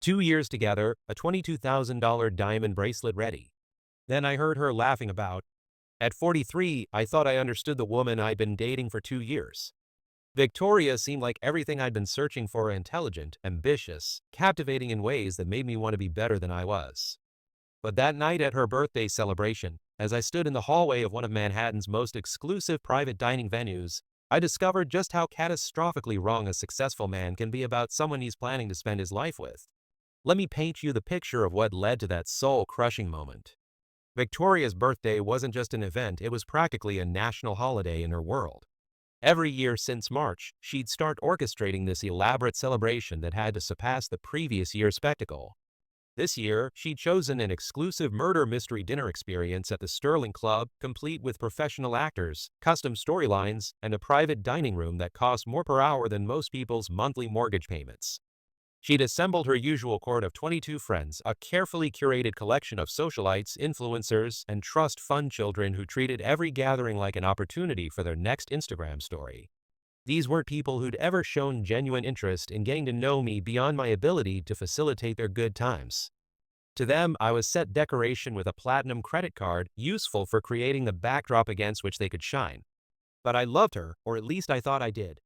2 years together, a $22,000 diamond bracelet ready. Then I heard her laughing about. At 43, I thought I understood the woman I'd been dating for 2 years. Victoria seemed like everything I'd been searching for: intelligent, ambitious, captivating in ways that made me want to be better than I was. But that night at her birthday celebration, as I stood in the hallway of one of Manhattan's most exclusive private dining venues, I discovered just how catastrophically wrong a successful man can be about someone he's planning to spend his life with. Let me paint you the picture of what led to that soul-crushing moment. Victoria's birthday wasn't just an event, it was practically a national holiday in her world. Every year since March, she'd start orchestrating this elaborate celebration that had to surpass the previous year's spectacle. This year, she'd chosen an exclusive murder mystery dinner experience at the Sterling Club, complete with professional actors, custom storylines, and a private dining room that cost more per hour than most people's monthly mortgage payments. She'd assembled her usual court of 22 friends, a carefully curated collection of socialites, influencers, and trust fund children who treated every gathering like an opportunity for their next Instagram story. These weren't people who'd ever shown genuine interest in getting to know me beyond my ability to facilitate their good times. To them, I was set decoration with a platinum credit card, useful for creating the backdrop against which they could shine. But I loved her, or at least I thought I did.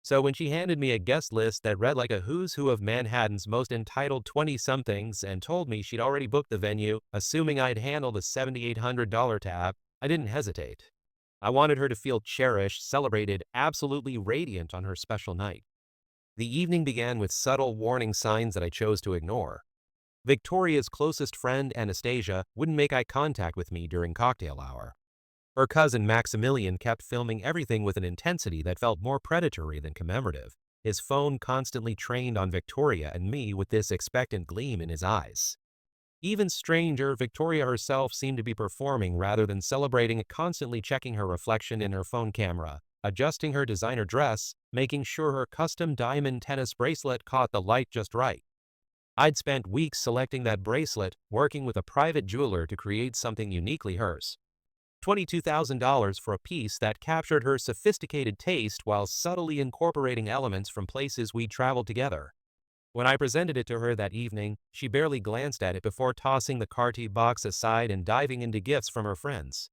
So when she handed me a guest list that read like a who's who of Manhattan's most entitled 20-somethings and told me she'd already booked the venue, assuming I'd handle the $7,800 tab, I didn't hesitate. I wanted her to feel cherished, celebrated, absolutely radiant on her special night. The evening began with subtle warning signs that I chose to ignore. Victoria's closest friend, Anastasia, wouldn't make eye contact with me during cocktail hour. Her cousin Maximilian kept filming everything with an intensity that felt more predatory than commemorative, his phone constantly trained on Victoria and me with this expectant gleam in his eyes. Even stranger, Victoria herself seemed to be performing rather than celebrating, constantly checking her reflection in her phone camera, adjusting her designer dress, making sure her custom diamond tennis bracelet caught the light just right. I'd spent weeks selecting that bracelet, working with a private jeweler to create something uniquely hers. $22,000 for a piece that captured her sophisticated taste while subtly incorporating elements from places we'd traveled together. When I presented it to her that evening, she barely glanced at it before tossing the Cartier box aside and diving into gifts from her friends.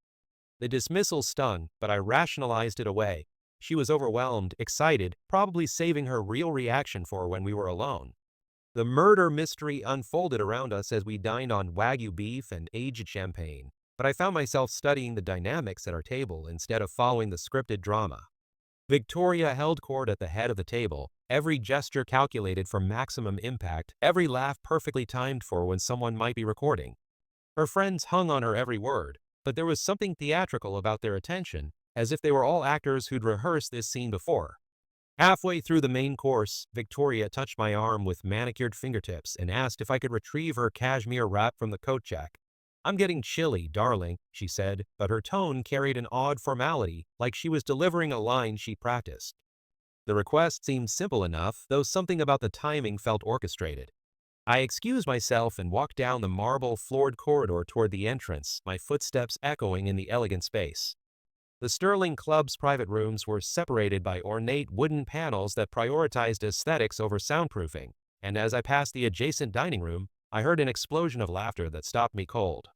The dismissal stung, but I rationalized it away. She was overwhelmed, excited, probably saving her real reaction for when we were alone. The murder mystery unfolded around us as we dined on Wagyu beef and aged champagne, but I found myself studying the dynamics at our table instead of following the scripted drama. Victoria held court at the head of the table, every gesture calculated for maximum impact, every laugh perfectly timed for when someone might be recording. Her friends hung on her every word, but there was something theatrical about their attention, as if they were all actors who'd rehearsed this scene before. Halfway through the main course, Victoria touched my arm with manicured fingertips and asked if I could retrieve her cashmere wrap from the coat check. "I'm getting chilly, darling," she said, but her tone carried an odd formality, like she was delivering a line she practiced. The request seemed simple enough, though something about the timing felt orchestrated. I excused myself and walked down the marble-floored corridor toward the entrance, my footsteps echoing in the elegant space. The Sterling Club's private rooms were separated by ornate wooden panels that prioritized aesthetics over soundproofing, and as I passed the adjacent dining room, I heard an explosion of laughter that stopped me cold.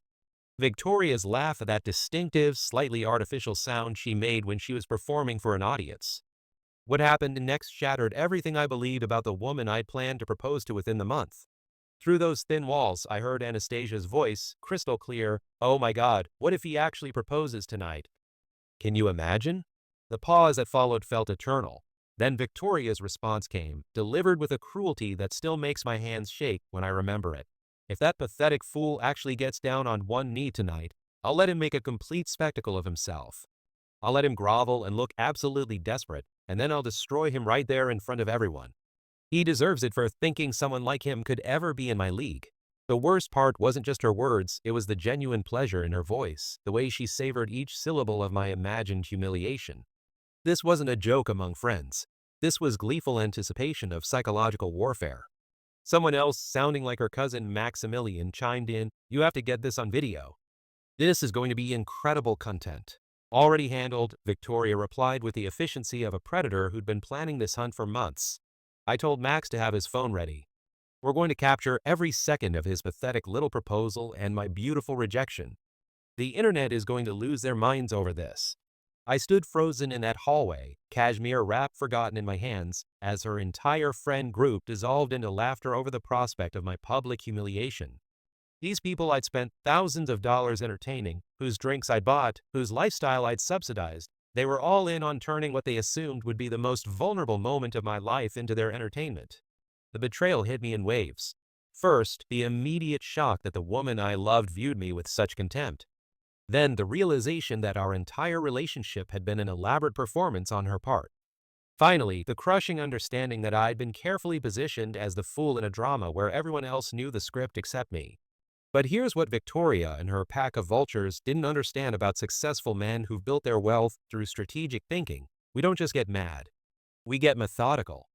Victoria's laugh, that distinctive, slightly artificial sound she made when she was performing for an audience. What happened next shattered everything I believed about the woman I'd planned to propose to within the month. Through those thin walls, I heard Anastasia's voice, crystal clear. "Oh my God, what if he actually proposes tonight? Can you imagine?" The pause that followed felt eternal. Then Victoria's response came, delivered with a cruelty that still makes my hands shake when I remember it. "If that pathetic fool actually gets down on one knee tonight, I'll let him make a complete spectacle of himself. I'll let him grovel and look absolutely desperate, and then I'll destroy him right there in front of everyone. He deserves it for thinking someone like him could ever be in my league." The worst part wasn't just her words, it was the genuine pleasure in her voice, the way she savored each syllable of my imagined humiliation. This wasn't a joke among friends. This was gleeful anticipation of psychological warfare. Someone else, sounding like her cousin Maximilian, chimed in, "You have to get this on video. This is going to be incredible content." "Already handled," Victoria replied with the efficiency of a predator who'd been planning this hunt for months. I told Max to have his phone ready. We're going to capture every second of his pathetic little proposal and my beautiful rejection. The internet is going to lose their minds over this. I stood frozen in that hallway, cashmere wrap forgotten in my hands, as her entire friend group dissolved into laughter over the prospect of my public humiliation. These people I'd spent thousands of dollars entertaining, whose drinks I'd bought, whose lifestyle I'd subsidized, they were all in on turning what they assumed would be the most vulnerable moment of my life into their entertainment. The betrayal hit me in waves. First, the immediate shock that the woman I loved viewed me with such contempt. Then the realization that our entire relationship had been an elaborate performance on her part. Finally, the crushing understanding that I'd been carefully positioned as the fool in a drama where everyone else knew the script except me. But here's what Victoria and her pack of vultures didn't understand about successful men who've built their wealth through strategic thinking. We don't just get mad. We get methodical.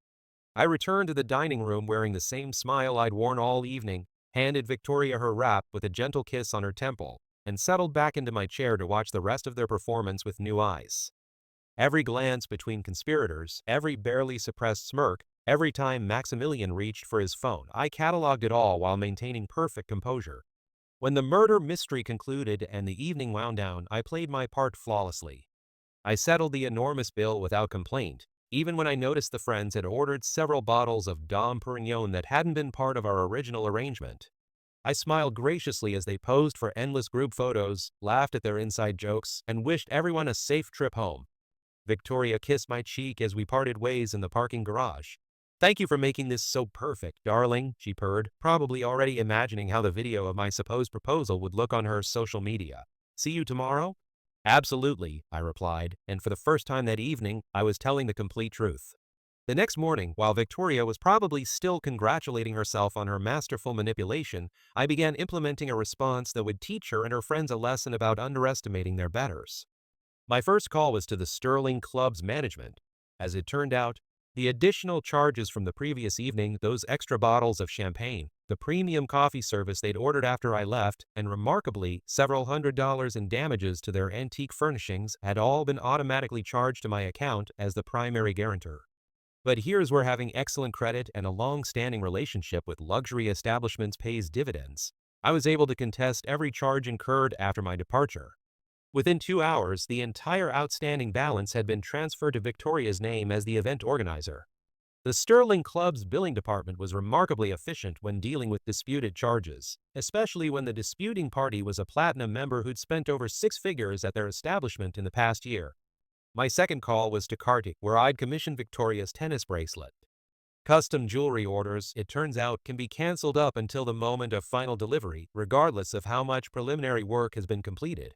I returned to the dining room wearing the same smile I'd worn all evening, handed Victoria her wrap with a gentle kiss on her temple, and settled back into my chair to watch the rest of their performance with new eyes. Every glance between conspirators, every barely suppressed smirk, every time Maximilian reached for his phone, I cataloged it all while maintaining perfect composure. When the murder mystery concluded and the evening wound down, I played my part flawlessly. I settled the enormous bill without complaint, even when I noticed the friends had ordered several bottles of Dom Perignon that hadn't been part of our original arrangement. I smiled graciously as they posed for endless group photos, laughed at their inside jokes, and wished everyone a safe trip home. Victoria kissed my cheek as we parted ways in the parking garage. "Thank you for making this so perfect, darling," she purred, probably already imagining how the video of my supposed proposal would look on her social media. "See you tomorrow?" "Absolutely," I replied, and for the first time that evening, I was telling the complete truth. The next morning, while Victoria was probably still congratulating herself on her masterful manipulation, I began implementing a response that would teach her and her friends a lesson about underestimating their betters. My first call was to the Sterling Club's management. As it turned out, the additional charges from the previous evening, those extra bottles of champagne, the premium coffee service they'd ordered after I left, and remarkably, several $100s in damages to their antique furnishings had all been automatically charged to my account as the primary guarantor. But here's where having excellent credit and a long-standing relationship with luxury establishments pays dividends. I was able to contest every charge incurred after my departure. Within 2 hours, the entire outstanding balance had been transferred to Victoria's name as the event organizer. The Sterling Club's billing department was remarkably efficient when dealing with disputed charges, especially when the disputing party was a platinum member who'd spent over 6 figures at their establishment in the past year. My second call was to Kartik, where I'd commissioned Victoria's tennis bracelet. Custom jewelry orders, it turns out, can be canceled up until the moment of final delivery, regardless of how much preliminary work has been completed.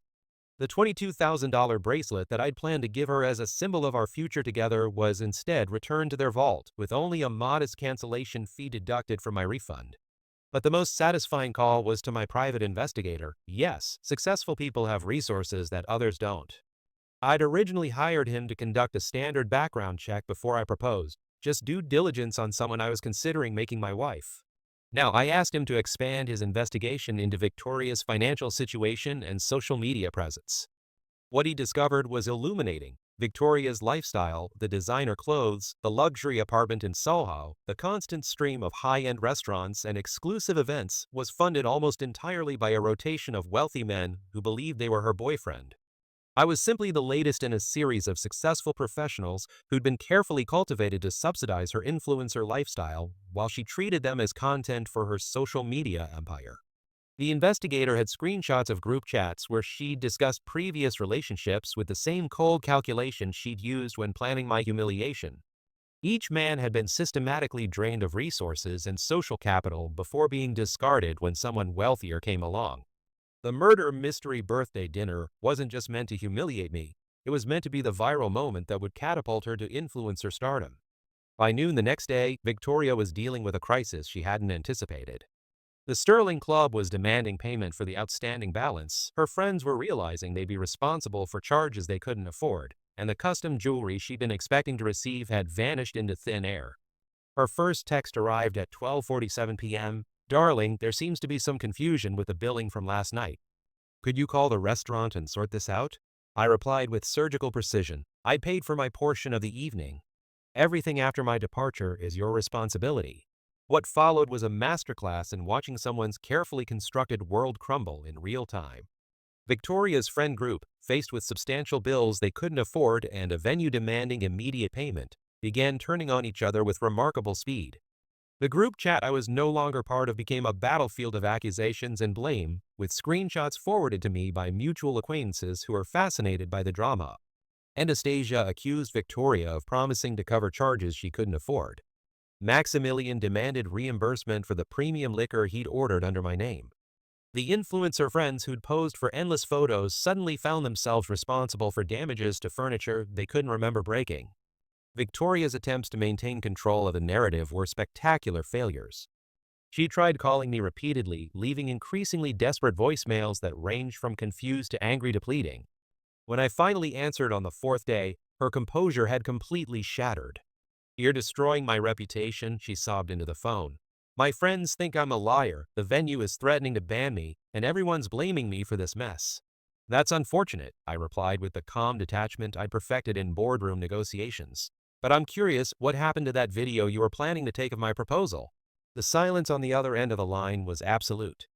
The $22,000 bracelet that I'd planned to give her as a symbol of our future together was instead returned to their vault, with only a modest cancellation fee deducted from my refund. But the most satisfying call was to my private investigator. Yes, successful people have resources that others don't. I'd originally hired him to conduct a standard background check before I proposed, just due diligence on someone I was considering making my wife. Now, I asked him to expand his investigation into Victoria's financial situation and social media presence. What he discovered was illuminating. Victoria's lifestyle, the designer clothes, the luxury apartment in Soho, the constant stream of high-end restaurants and exclusive events was funded almost entirely by a rotation of wealthy men who believed they were her boyfriend. I was simply the latest in a series of successful professionals who'd been carefully cultivated to subsidize her influencer lifestyle while she treated them as content for her social media empire. The investigator had screenshots of group chats where she'd discussed previous relationships with the same cold calculation she'd used when planning my humiliation. Each man had been systematically drained of resources and social capital before being discarded when someone wealthier came along. The murder mystery birthday dinner wasn't just meant to humiliate me, it was meant to be the viral moment that would catapult her to influencer stardom. By noon the next day, Victoria was dealing with a crisis she hadn't anticipated. The Sterling Club was demanding payment for the outstanding balance, her friends were realizing they'd be responsible for charges they couldn't afford, and the custom jewelry she'd been expecting to receive had vanished into thin air. Her first text arrived at 12:47 p.m. "Darling, there seems to be some confusion with the billing from last night. Could you call the restaurant and sort this out?" I replied with surgical precision. "I paid for my portion of the evening. Everything after my departure is your responsibility." What followed was a masterclass in watching someone's carefully constructed world crumble in real time. Victoria's friend group, faced with substantial bills they couldn't afford and a venue demanding immediate payment, began turning on each other with remarkable speed. The group chat I was no longer part of became a battlefield of accusations and blame, with screenshots forwarded to me by mutual acquaintances who were fascinated by the drama. Anastasia accused Victoria of promising to cover charges she couldn't afford. Maximilian demanded reimbursement for the premium liquor he'd ordered under my name. The influencer friends who'd posed for endless photos suddenly found themselves responsible for damages to furniture they couldn't remember breaking. Victoria's attempts to maintain control of the narrative were spectacular failures. She tried calling me repeatedly, leaving increasingly desperate voicemails that ranged from confused to angry to pleading. When I finally answered on the fourth day, her composure had completely shattered. "You're destroying my reputation," she sobbed into the phone. "My friends think I'm a liar, the venue is threatening to ban me, and everyone's blaming me for this mess." "That's unfortunate," I replied with the calm detachment I'd perfected in boardroom negotiations. "But I'm curious, what happened to that video you were planning to take of my proposal?" The silence on the other end of the line was absolute.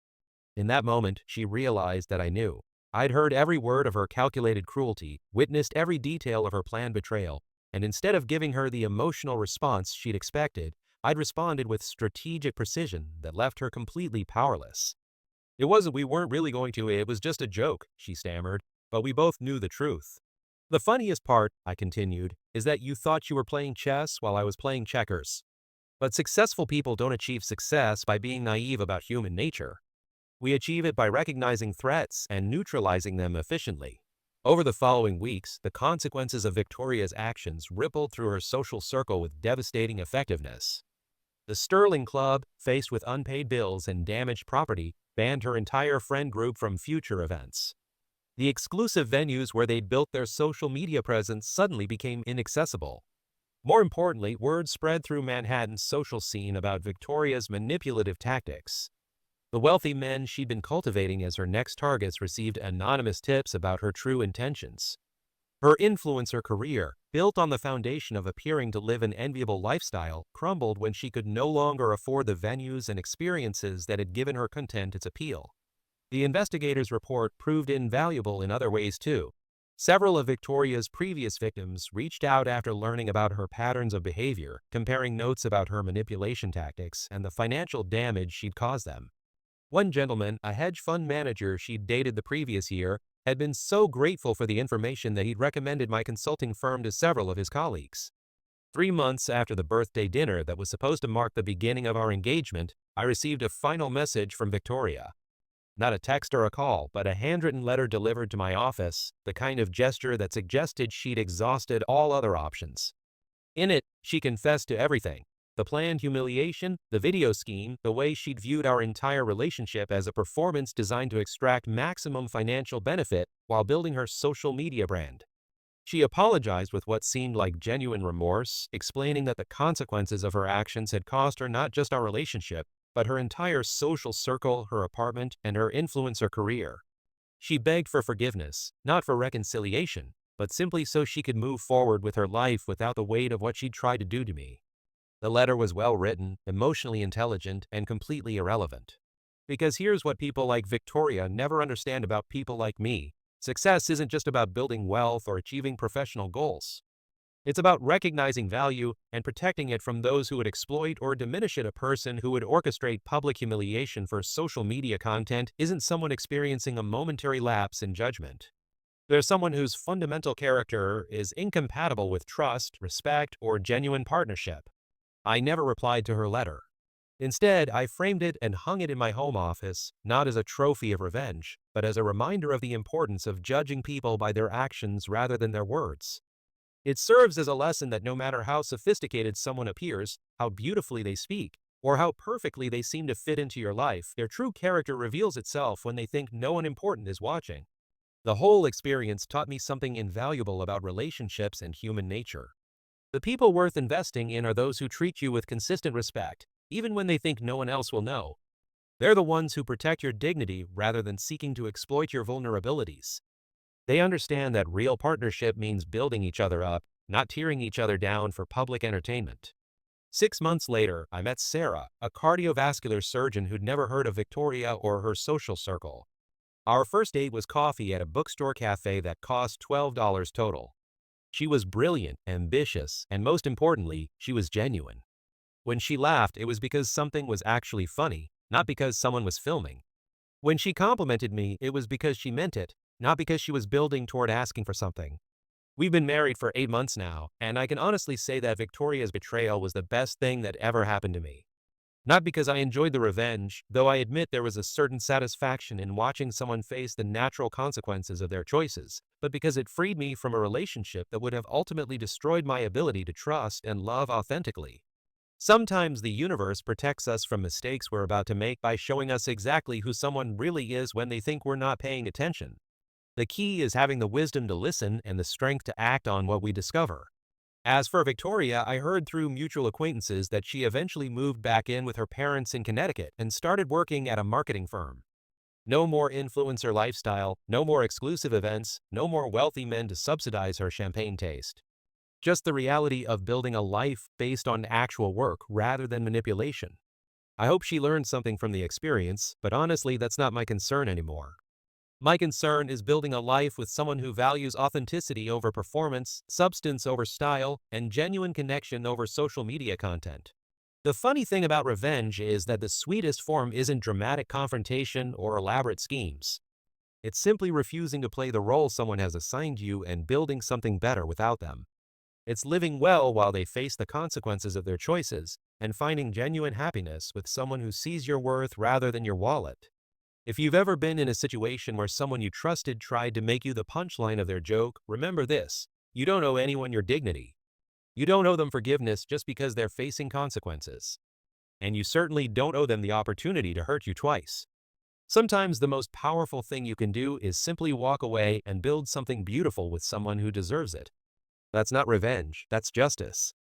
In that moment, she realized that I knew. I'd heard every word of her calculated cruelty, witnessed every detail of her planned betrayal, and instead of giving her the emotional response she'd expected, I'd responded with strategic precision that left her completely powerless. We weren't really going to, it was just a joke," she stammered, "but we both knew the truth." "The funniest part," I continued, "is that you thought you were playing chess while I was playing checkers. But successful people don't achieve success by being naive about human nature. We achieve it by recognizing threats and neutralizing them efficiently." Over the following weeks, the consequences of Victoria's actions rippled through her social circle with devastating effectiveness. The Sterling Club, faced with unpaid bills and damaged property, banned her entire friend group from future events. The exclusive venues where they'd built their social media presence suddenly became inaccessible. More importantly, word spread through Manhattan's social scene about Victoria's manipulative tactics. The wealthy men she'd been cultivating as her next targets received anonymous tips about her true intentions. Her influencer career, built on the foundation of appearing to live an enviable lifestyle, crumbled when she could no longer afford the venues and experiences that had given her content its appeal. The investigators' report proved invaluable in other ways too. Several of Victoria's previous victims reached out after learning about her patterns of behavior, comparing notes about her manipulation tactics and the financial damage she'd caused them. One gentleman, a hedge fund manager she'd dated the previous year, had been so grateful for the information that he'd recommended my consulting firm to several of his colleagues. 3 months after the birthday dinner that was supposed to mark the beginning of our engagement, I received a final message from Victoria. Not a text or a call, but a handwritten letter delivered to my office, the kind of gesture that suggested she'd exhausted all other options. In it, she confessed to everything. The planned humiliation, the video scheme, the way she'd viewed our entire relationship as a performance designed to extract maximum financial benefit while building her social media brand. She apologized with what seemed like genuine remorse, explaining that the consequences of her actions had cost her not just our relationship, but her entire social circle, her apartment, and her influencer career. She begged for forgiveness, not for reconciliation, but simply so she could move forward with her life without the weight of what she'd tried to do to me. The letter was well written, emotionally intelligent, and completely irrelevant. Because here's what people like Victoria never understand about people like me. Success isn't just about building wealth or achieving professional goals. It's about recognizing value and protecting it from those who would exploit or diminish it. A person who would orchestrate public humiliation for social media content isn't someone experiencing a momentary lapse in judgment. They're someone whose fundamental character is incompatible with trust, respect, or genuine partnership. I never replied to her letter. Instead, I framed it and hung it in my home office, not as a trophy of revenge, but as a reminder of the importance of judging people by their actions rather than their words. It serves as a lesson that no matter how sophisticated someone appears, how beautifully they speak, or how perfectly they seem to fit into your life, their true character reveals itself when they think no one important is watching. The whole experience taught me something invaluable about relationships and human nature. The people worth investing in are those who treat you with consistent respect, even when they think no one else will know. They're the ones who protect your dignity rather than seeking to exploit your vulnerabilities. They understand that real partnership means building each other up, not tearing each other down for public entertainment. 6 months later, I met Sarah, a cardiovascular surgeon who'd never heard of Victoria or her social circle. Our first date was coffee at a bookstore cafe that cost $12 total. She was brilliant, ambitious, and most importantly, she was genuine. When she laughed, it was because something was actually funny, not because someone was filming. When she complimented me, it was because she meant it, not because she was building toward asking for something. We've been married for 8 months now, and I can honestly say that Victoria's betrayal was the best thing that ever happened to me. Not because I enjoyed the revenge, though I admit there was a certain satisfaction in watching someone face the natural consequences of their choices, but because it freed me from a relationship that would have ultimately destroyed my ability to trust and love authentically. Sometimes the universe protects us from mistakes we're about to make by showing us exactly who someone really is when they think we're not paying attention. The key is having the wisdom to listen and the strength to act on what we discover. As for Victoria, I heard through mutual acquaintances that she eventually moved back in with her parents in Connecticut and started working at a marketing firm. No more influencer lifestyle, no more exclusive events, no more wealthy men to subsidize her champagne taste. Just the reality of building a life based on actual work rather than manipulation. I hope she learned something from the experience, but honestly, that's not my concern anymore. My concern is building a life with someone who values authenticity over performance, substance over style, and genuine connection over social media content. The funny thing about revenge is that the sweetest form isn't dramatic confrontation or elaborate schemes. It's simply refusing to play the role someone has assigned you and building something better without them. It's living well while they face the consequences of their choices and finding genuine happiness with someone who sees your worth rather than your wallet. If you've ever been in a situation where someone you trusted tried to make you the punchline of their joke, remember this: you don't owe anyone your dignity. You don't owe them forgiveness just because they're facing consequences. And you certainly don't owe them the opportunity to hurt you twice. Sometimes the most powerful thing you can do is simply walk away and build something beautiful with someone who deserves it. That's not revenge, that's justice.